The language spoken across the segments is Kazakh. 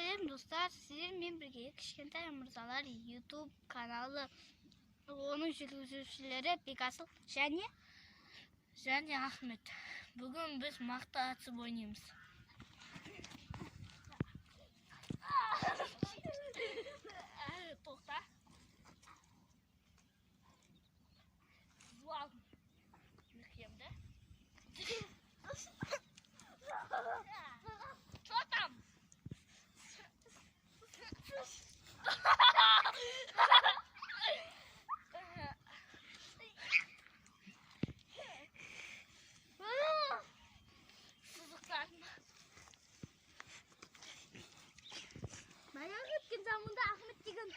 сәлем достар, сіздермен бірге Кішкентай мырзалар YouTube каналы, оның жүргізушілері Бекасыл және Ахмет. Бүгін біз мақта атысып ойнаймыз. Тоқта. Вау. Мекемді. Bayağı gittim zamanda Ahmet Digan.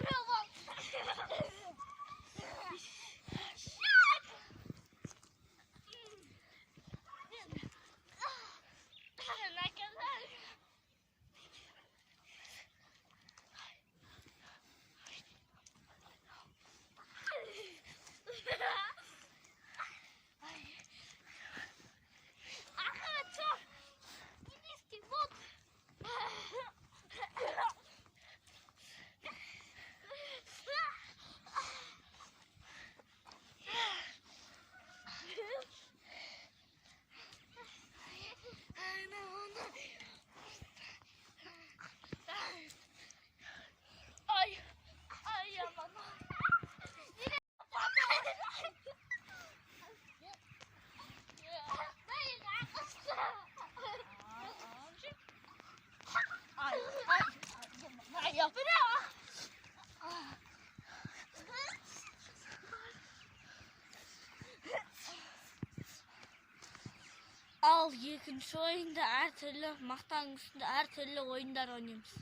Bravo. Al ikinci oyunda her türlü maqtang üstünde her türlü oyunlar oynayımız.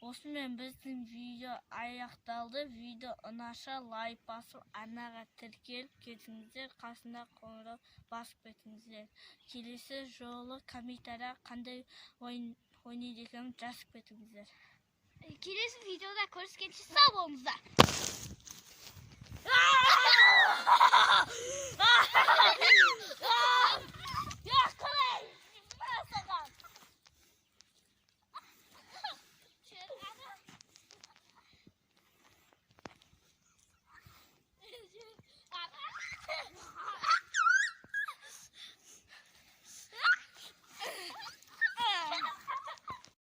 Осымен біздің видео аяқталды. Видео ұнаса лайк басып, арнаға тіркеліп кетіңіздер, қасында қоңырау басып кетіңіздер. Келесі жолы комментария қандай ойнайды екенін жазып кетіңіздер. Келесі видеода көріскенше сау болыңыздар.